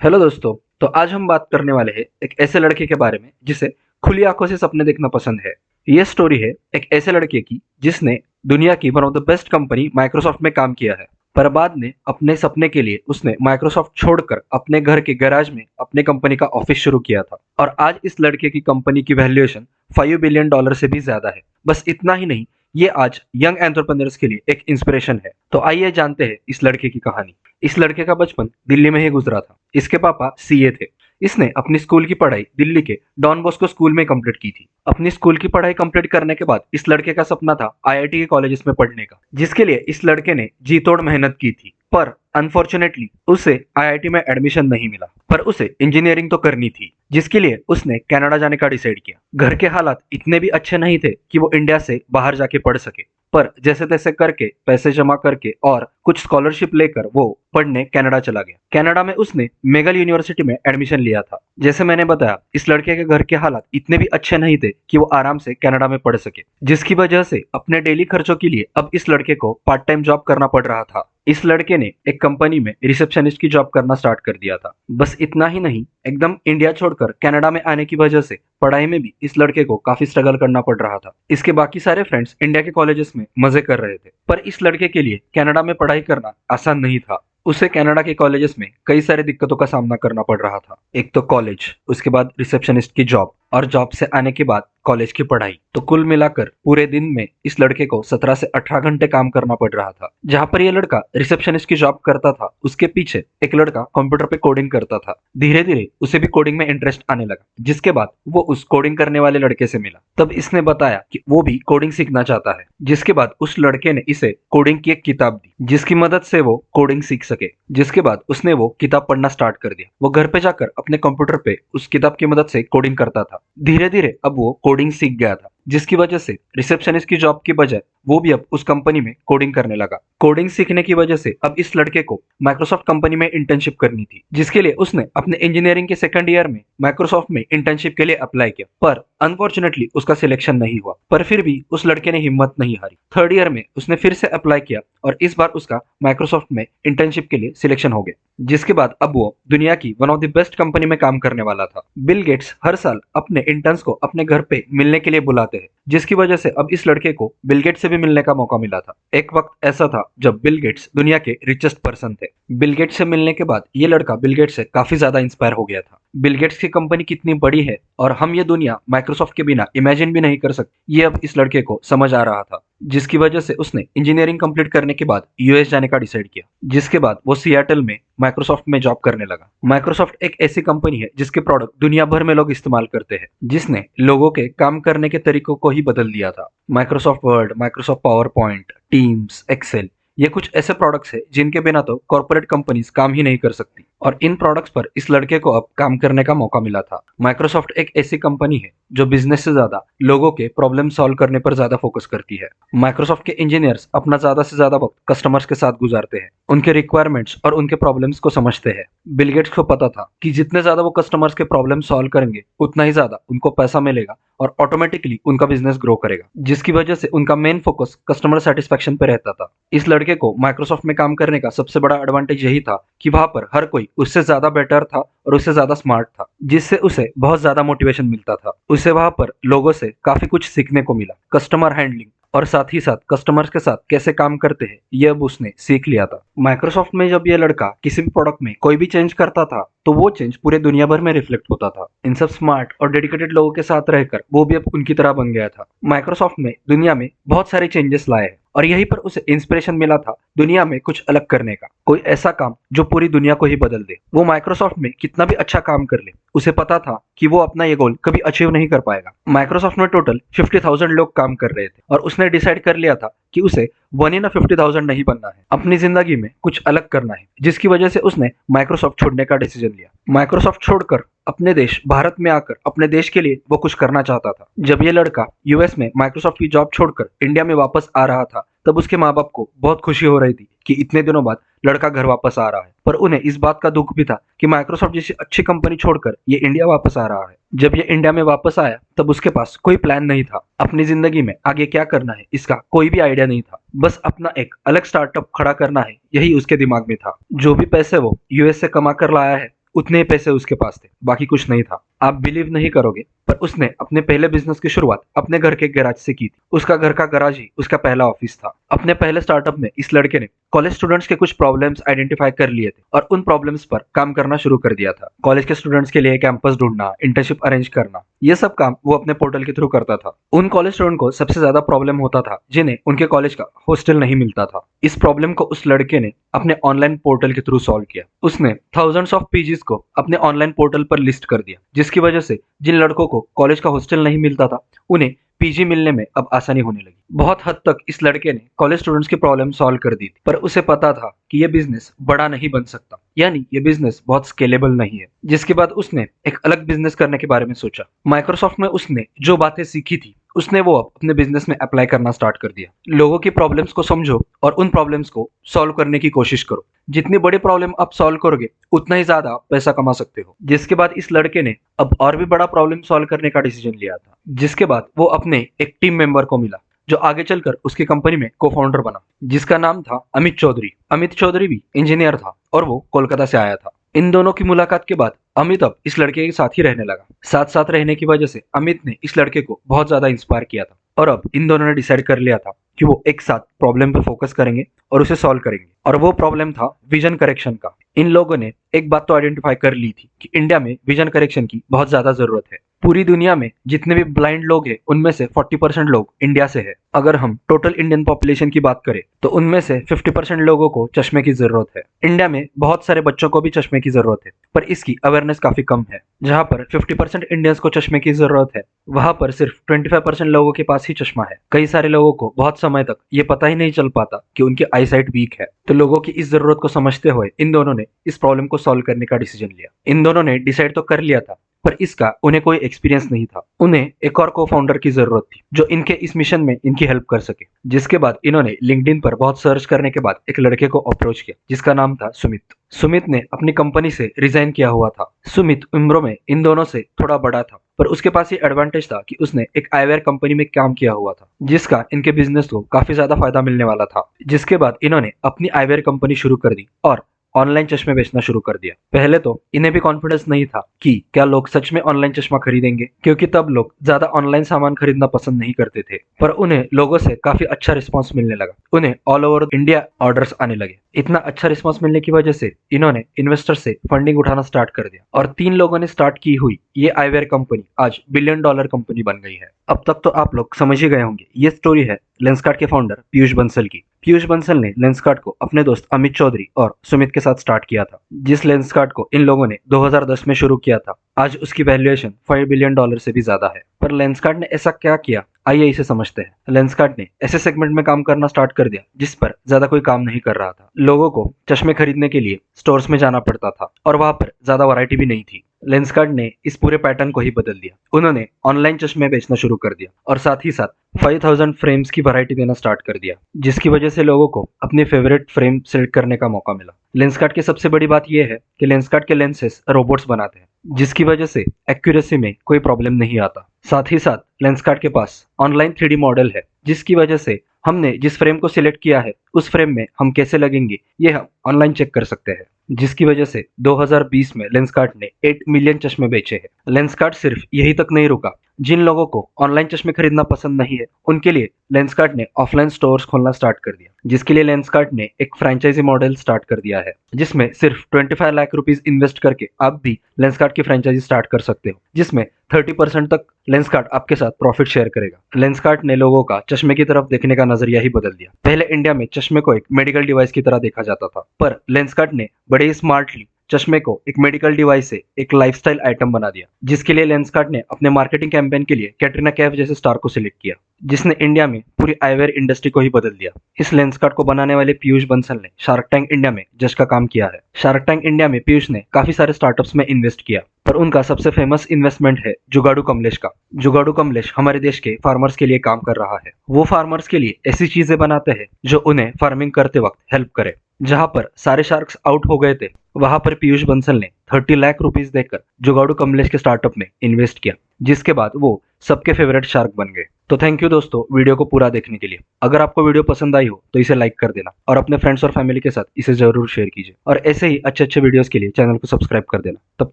Hello दोस्तों। तो आज हम बात करने वाले हैं एक ऐसे लड़के के बारे में जिसे खुली आंखों से सपने देखना पसंद है। ये स्टोरी है एक ऐसे लड़के की जिसने दुनिया की one of the best company Microsoft में काम किया है, पर बाद में अपने सपने के लिए उसने माइक्रोसॉफ्ट छोड़कर अपने घर के गैराज में अपने कंपनी का ऑफिस शुरू किया था। और आज इस लड़के की कंपनी की वैल्यूएशन $5 बिलियन से भी ज्यादा है। बस इतना ही नहीं, ये आज यंग एंटरप्रेन्योर्स के लिए एक इंस्पिरेशन है। तो आइए जानते हैं इस लड़के की कहानी। इस लड़के का बचपन दिल्ली में ही गुजरा था। इसके पापा सीए थे। इसने अपनी स्कूल की पढ़ाई दिल्ली के डॉन बॉस्को स्कूल में कंप्लीट की थी। अपनी स्कूल की पढ़ाई कंप्लीट करने के बाद इस लड़के का सपना था आईआईटी के कॉलेजेस में पढ़ने का, जिसके लिए इस लड़के ने जी तोड़ मेहनत की थी। पर अनफॉर्चुनेटली उसे आईआईटी में एडमिशन नहीं मिला। पर उसे इंजीनियरिंग तो करनी थी, जिसके लिए उसने कनाडा जाने का डिसाइड किया। घर के हालात इतने भी अच्छे नहीं थे कि वो इंडिया से बाहर जाके पढ़ सके, पर जैसे तैसे करके पैसे जमा करके और कुछ स्कॉलरशिप लेकर वो पढ़ने कनाडा चला गया। कनाडा में उसने मेगल यूनिवर्सिटी में एडमिशन लिया था। जैसे मैंने बताया, इस लड़के के घर के हालात इतने भी अच्छे नहीं थे कि वो आराम से कनाडा में पढ़ सके, जिसकी वजह से अपने डेली खर्चों के लिए अब इस लड़के को पार्ट टाइम जॉब करना पड़ रहा था। इस लड़के ने एक कंपनी में रिसेप्शनिस्ट की जॉब करना स्टार्ट कर दिया था। बस इतना ही नहीं, एकदम इंडिया छोड़कर कनाडा में आने की वजह से पढ़ाई में भी इस लड़के को काफी स्ट्रगल करना पड़ रहा था। इसके बाकी सारे फ्रेंड्स इंडिया के कॉलेजेस में मजे कर रहे थे, पर इस लड़के के लिए कनाडा में पढ़ाई करना आसान नहीं था। उसे कनाडा के कॉलेजेस में कई सारी दिक्कतों का सामना करना पड़ रहा था। एक तो कॉलेज, उसके बाद रिसेप्शनिस्ट की जॉब, और जॉब से आने के बाद कॉलेज की पढ़ाई। तो कुल मिलाकर पूरे दिन में इस लड़के को 17 से 18 घंटे काम करना पड़ रहा था। जहां पर यह लड़का रिसेप्शनिस्ट की जॉब करता था, उसके पीछे एक लड़का कंप्यूटर पे कोडिंग करता था। धीरे धीरे उसे भी कोडिंग में इंटरेस्ट आने लगा, जिसके बाद वो उस कोडिंग करने वाले लड़के से मिला। तब इसने बताया कि वो भी कोडिंग सीखना चाहता है। जिसके बाद उस लड़के ने इसे कोडिंग की एक किताब दी, जिसकी मदद से वो कोडिंग सीख सके। जिसके बाद उसने वो किताब पढ़ना स्टार्ट कर दिया। वो घर पे जाकर अपने कंप्यूटर पे उस किताब की मदद से कोडिंग करता था। धीरे धीरे अब वो कोडिंग सीख गया था, जिसकी वजह से रिसेप्शनिस्ट की जॉब की बजाय वो भी अब उस कंपनी में कोडिंग करने लगा। कोडिंग सीखने की वजह से अब इस लड़के को माइक्रोसॉफ्ट कंपनी में इंटर्नशिप करनी थी, जिसके लिए उसने अपने इंजीनियरिंग के सेकंड ईयर में माइक्रोसॉफ्ट में इंटर्नशिप के लिए अप्लाई किया। पर अनफॉर्चुनेटली उसका सिलेक्शन नहीं हुआ। पर फिर भी उस लड़के ने हिम्मत नहीं हारी। थर्ड ईयर में उसने फिर से अप्लाई किया और इस बार उसका माइक्रोसॉफ्ट में इंटर्नशिप के लिए सिलेक्शन हो गया। जिसके बाद अब वो दुनिया की one of the best company में काम करने वाला था। बिल गेट्स हर साल अपने इंटर्न्स को अपने घर पे मिलने के लिए बुलाते हैं, जिसकी वजह से अब इस लड़के को बिल गेट्स से भी मिलने का मौका मिला था। एक वक्त ऐसा था जब बिल गेट्स दुनिया के रिचेस्ट पर्सन थे। बिल गेट्स से मिलने के बाद ये लड़का बिल गेट्स से काफी ज्यादा इंस्पायर हो गया था। बिल गेट्स की कंपनी कितनी बड़ी है और हम ये दुनिया माइक्रोसॉफ्ट के बिना इमेजिन भी नहीं कर सकते, ये अब इस लड़के को समझ आ रहा था। जिसकी वजह से उसने इंजीनियरिंग कंप्लीट करने के बाद यूएस जाने का डिसाइड किया। जिसके बाद वो सियाटल में माइक्रोसॉफ्ट में जॉब करने लगा। माइक्रोसॉफ्ट एक ऐसी कंपनी है जिसके प्रोडक्ट दुनिया भर में लोग इस्तेमाल करते हैं, जिसने लोगों के काम करने के तरीकों को ही बदल दिया था। Microsoft Word, Microsoft PowerPoint, Teams, Excel, ये कुछ ऐसे प्रोडक्ट्स हैं जिनके बिना तो कॉर्पोरेट कंपनीज काम ही नहीं कर सकती। और इन प्रोडक्ट्स पर इस लड़के को अब काम करने का मौका मिला था। माइक्रोसॉफ्ट एक ऐसी कंपनी है जो बिजनेस से ज्यादा लोगों के प्रॉब्लम सॉल्व करने पर ज्यादा फोकस करती है। माइक्रोसॉफ्ट के इंजीनियर्स अपना ज्यादा से ज्यादा वक्त कस्टमर्स के साथ गुजारते हैं, उनके रिक्वायरमेंट्स और उनके प्रॉब्लम्स को समझते हैं। बिल गेट्स को पता था कि जितने ज्यादा वो कस्टमर्स के प्रॉब्लम सॉल्व करेंगे, उतना ही ज्यादा उनको पैसा मिलेगा और ऑटोमेटिकली उनका बिजनेस ग्रो करेगा। जिसकी वजह से उनका मेन फोकस कस्टमर सेटिस्फेक्शन पे रहता था। इस लड़के को माइक्रोसॉफ्ट में काम करने का सबसे बड़ा एडवांटेज यही था कि वहां पर हर कोई उससे ज्यादा बेटर था और उससे ज्यादा स्मार्ट था, जिससे उसे बहुत ज्यादा मोटिवेशन मिलता था। उसे वहां पर लोगों से काफी कुछ सीखने को मिला। कस्टमर हैंडलिंग और साथ ही साथ कस्टमर्स के साथ कैसे काम करते हैं, ये अब उसने सीख लिया था। माइक्रोसॉफ्ट में जब ये लड़का किसी भी प्रोडक्ट में कोई भी चेंज करता था, तो वो चेंज पूरे दुनिया भर में रिफ्लेक्ट होता था। इन सब स्मार्ट और डेडिकेटेड लोगों के साथ रहकर वो भी अब उनकी तरह बन गया था। माइक्रोसॉफ्ट में दुनिया में बहुत सारे चेंजेस लाए हैं और यहीं पर उसे इंस्पिरेशन मिला था दुनिया में कुछ अलग करने का। कोई ऐसा काम जो पूरी दुनिया को ही बदल दे। वो माइक्रोसॉफ्ट में कितना भी अच्छा काम कर ले, उसे पता था कि वो अपना ये गोल कभी अचीव नहीं कर पाएगा। माइक्रोसॉफ्ट में टोटल 50,000 लोग काम कर रहे थे और उसने डिसाइड कर लिया था कि उसे 1 इन 50,000 नहीं बनना है, अपनी जिंदगी में कुछ अलग करना है। जिसकी वजह से उसने माइक्रोसॉफ्ट छोड़ने का डिसीजन लिया। माइक्रोसॉफ्ट छोड़कर अपने देश भारत में आकर अपने देश के लिए वो कुछ करना चाहता था। जब ये लड़का यूएस में माइक्रोसॉफ्ट की जॉब छोड़कर इंडिया में वापस आ रहा था, तब उसके माँ बाप को बहुत खुशी हो रही थी कि इतने दिनों बाद लड़का घर वापस आ रहा है। पर उन्हें इस बात का दुख भी था कि माइक्रोसॉफ्ट जैसी अच्छी कंपनी छोड़कर ये इंडिया वापस आ रहा है। जब ये इंडिया में वापस आया, तब उसके पास कोई प्लान नहीं था। अपनी जिंदगी में आगे क्या करना है, इसका कोई भी आइडिया नहीं था। बस अपना एक अलग स्टार्टअप खड़ा करना है, यही उसके दिमाग में था। जो भी पैसे वो यूएस से कमा कर लाया है, उतने ही पैसे उसके पास थे, बाकी कुछ नहीं था। आप बिलीव नहीं करोगे, पर उसने अपने पहले बिजनेस की शुरुआत अपने घर के गैराज से की थी। उसका घर का गैराज ही उसका पहला ऑफिस था। अपने पहले स्टार्टअप में इस लड़के ने कॉलेज स्टूडेंट्स के कुछ प्रॉब्लम्स आइडेंटिफाई कर लिए थे और उन प्रॉब्लम्स पर काम करना शुरू कर दिया था। कॉलेज के स्टूडेंट्स के लिए कैंपस ढूंढना, इंटर्नशिप अरेंज करना, ये सब काम वो अपने पोर्टल के थ्रू करता था। उन कॉलेज स्टूडेंट को सबसे ज्यादा प्रॉब्लम होता था जिन्हें उनके कॉलेज का हॉस्टल नहीं मिलता था। इस प्रॉब्लम को उस लड़के ने अपने ऑनलाइन पोर्टल के थ्रू सॉल्व किया। उसने थाउजेंड्स ऑफ पीजीज को अपने ऑनलाइन पोर्टल पर लिस्ट कर दिया, जिसकी वजह से जिन लड़कों को कॉलेज का हॉस्टल नहीं मिलता था उन्हें पीजी मिलने में अब आसानी होने लगी। बहुत हद तक इस लड़के ने कॉलेज स्टूडेंट्स की प्रॉब्लम सॉल्व कर दी थी, पर उसे पता था कि यह बिजनेस बड़ा नहीं बन सकता, यानी ये बिजनेस बहुत स्केलेबल नहीं है। जिसके बाद उसने एक अलग बिजनेस करने के बारे में सोचा। माइक्रोसॉफ्ट में उसने जो बातें सीखी थी उसने वो अब अपने बिजनेस में अप्लाई करना स्टार्ट कर दिया। लोगों की प्रॉब्लम्स को समझो और उन प्रॉब्लम्स को सॉल्व करने की कोशिश करो। जितनी बड़ी प्रॉब्लम आप सॉल्व करोगे उतना ही ज्यादा पैसा कमा सकते हो। जिसके बाद इस लड़के ने अब और भी बड़ा प्रॉब्लम सॉल्व करने का डिसीजन लिया था। जिसके बाद वो अपने एक टीम मेंबर को मिला जो आगे चलकर उसकी कंपनी में को फाउंडर बना, जिसका नाम था अमित चौधरी। अमित चौधरी भी इंजीनियर था और वो कोलकाता से आया था। इन दोनों की मुलाकात के बाद अमित अब इस लड़के के साथ ही रहने लगा। साथ साथ रहने की वजह से अमित ने इस लड़के को बहुत ज्यादा इंस्पायर किया था और अब इन दोनों ने डिसाइड कर लिया था कि वो एक साथ प्रॉब्लम पे फोकस करेंगे और उसे सॉल्व करेंगे। और वो प्रॉब्लम था विजन करेक्शन का। इन लोगों ने एक बात तो आइडेंटिफाई कर ली थी कि इंडिया में विजन करेक्शन की बहुत ज्यादा जरूरत है। पूरी दुनिया में जितने भी ब्लाइंड लोग हैं उनमें से 40% लोग इंडिया से है। अगर हम टोटल इंडियन पॉपुलेशन की बात करें तो उनमें से 50% लोगों को चश्मे की जरूरत है। इंडिया में बहुत सारे बच्चों को भी चश्मे की जरूरत है, पर इसकी अवेयरनेस काफी कम है। जहां पर 50% इंडियंस को चश्मे की जरूरत है, वहां पर सिर्फ 25% लोगों के पास ही चश्मा है। कई सारे लोगों को बहुत समय तक ये पता ही नहीं चल पाता कि उनकी आईसाइट वीक है। तो लोगों की इस जरूरत को समझते हुए इन दोनों ने इस प्रॉब्लम को सॉल्व करने का डिसीजन लिया। इन दोनों ने डिसाइड तो कर लिया था, पर इसका उन्हें कोई एक्सपीरियंस नहीं था। उन्हें एक और को फाउंडर की जरूरत थी जो इनके इस मिशन में इनकी हेल्प कर सके। जिसके बाद इन्होंने लिंक्डइन पर बहुत सर्च करने के बाद एक लड़के को अप्रोच किया जिसका नाम था सुमित। सुमित ने अपनी कंपनी से रिजाइन किया हुआ था। सुमित उम्र में इन दोनों से थोड़ा बड़ा था, पर उसके पास ये एडवांटेज था कि उसने एक आईवेयर कंपनी में काम किया हुआ था, जिसका इनके बिजनेस को काफी ज्यादा फायदा मिलने वाला था। जिसके बाद इन्होंने अपनी आईवेयर कंपनी शुरू कर दी और ऑनलाइन चश्मे बेचना शुरू कर दिया। पहले तो इन्हें भी कॉन्फिडेंस नहीं था कि क्या लोग सच में ऑनलाइन चश्मा खरीदेंगे, क्योंकि तब लोग ज्यादा ऑनलाइन सामान खरीदना पसंद नहीं करते थे। पर उन्हें लोगों से काफी अच्छा रिस्पांस मिलने लगा। उन्हें ऑल ओवर इंडिया ऑर्डर्स आने लगे। इतना अच्छा रिस्पांस मिलने की वजह से इन्होंने इन्वेस्टर से फंडिंग उठाना स्टार्ट कर दिया और 3 लोगों ने स्टार्ट की हुई ये आईवेयर कंपनी आज $1 बिलियन कंपनी बन गई है। अब तक तो आप लोग समझ ही गए होंगे, ये स्टोरी है लेंसकार्ट के फाउंडर पीयूष बंसल की। पीयूष बंसल ने लेंसकार्ट को अपने दोस्त अमित चौधरी और सुमित के साथ स्टार्ट किया था। जिस लेंसकार्ट को इन लोगों ने 2010 में शुरू किया था, आज उसकी वैल्यूएशन $5 बिलियन से भी ज्यादा है। पर लेंसकार्ट ने ऐसा क्या किया, आइए इसे समझते हैं। लेंसकार्ट ने ऐसे सेगमेंट में काम करना स्टार्ट कर दिया जिस पर ज्यादा कोई काम नहीं कर रहा था। लोगों को चश्मे खरीदने के लिए स्टोर्स में जाना पड़ता था और वहां पर ज्यादा वैरायटी भी नहीं थी। लेंसकार्ट ने इस पूरे पैटर्न को ही बदल दिया। उन्होंने ऑनलाइन चश्मे बेचना शुरू कर दिया और साथ ही साथ 5000 फ्रेम्स की वैरायटी देना स्टार्ट कर दिया, जिसकी वजह से लोगों को अपनी फेवरेट फ्रेम सेलेक्ट करने का मौका मिला। लेंसकार्ट की सबसे बड़ी बात यह है कि लेंसकार्ट के लेंसेस रोबोट्स बनाते हैं, जिसकी वजह से एक्यूरेसी में कोई प्रॉब्लम नहीं आता। साथ ही साथ लेंसकार्ट के पास ऑनलाइन 3D मॉडल है, जिसकी वजह से हमने जिस फ्रेम को सिलेक्ट किया है उस फ्रेम में हम कैसे लगेंगे ये हम ऑनलाइन चेक कर सकते हैं। जिसकी वजह से 2020 में लेंसकार्ट ने 8 मिलियन चश्मे बेचे हैं। लेंसकार्ट सिर्फ यही तक नहीं रुका। जिन लोगों को ऑनलाइन चश्मे खरीदना पसंद नहीं है उनके लिए लेंसकार्ट ने ऑफलाइन स्टोर्स खोलना स्टार्ट कर दिया, जिसके लिए लेंसकार्ट ने एक फ्रेंचाइजी मॉडल स्टार्ट कर दिया है, जिसमें सिर्फ 25 लाख रुपीस इन्वेस्ट करके आप भी लेंसकार्ट की फ्रेंचाइजी स्टार्ट कर सकते हो, जिसमें 30% तक लेंसकार्ट आपके साथ प्रॉफिट शेयर करेगा। लेंसकार्ट ने लोगों का चश्मे की तरफ देखने का नजरिया ही बदल दिया। पहले इंडिया में चश्मे को एक मेडिकल डिवाइस की तरह देखा जाता था, पर लेंसकार्ट ने बड़े ही स्मार्टली चश्मे को एक मेडिकल डिवाइस से एक लाइफस्टाइल आइटम बना दिया, जिसके लिए लेंसकार्ट ने अपने मार्केटिंग कैंपेन के लिए कैटरीना कैफ जैसे स्टार को सिलेक्ट किया, जिसने इंडिया में पूरी आईवेयर इंडस्ट्री को ही बदल दिया। इस लेंसकार्ट को बनाने वाले पीयूष बंसल ने शार्क टैंक इंडिया में जज का काम किया है। शार्क टैंक इंडिया में पीयूष ने काफी सारे स्टार्टअप्स में इन्वेस्ट किया, पर उनका सबसे फेमस इन्वेस्टमेंट है जुगाड़ू कमलेश का। जुगाड़ू कमलेश हमारे देश के फार्मर्स के लिए काम कर रहा है। वो फार्मर्स के लिए ऐसी चीजें बनाते हैं जो उन्हें फार्मिंग करते वक्त हेल्प करे। जहां पर सारे शार्क्स आउट हो गए थे, वहां पर पीयूष बंसल ने 30 लाख रुपीस देकर जुगाड़ू कमलेश के स्टार्टअप में इन्वेस्ट किया, जिसके बाद वो सबके फेवरेट शार्क बन गए। तो थैंक यू दोस्तों वीडियो को पूरा देखने के लिए। अगर आपको वीडियो पसंद आई हो तो इसे लाइक कर देना और अपने फ्रेंड्स और फैमिली के साथ इसे जरूर शेयर कीजिए, और ऐसे ही अच्छे अच्छे वीडियोस के लिए चैनल को सब्सक्राइब कर देना। तब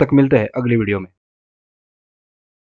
तक मिलते हैं अगली वीडियो में।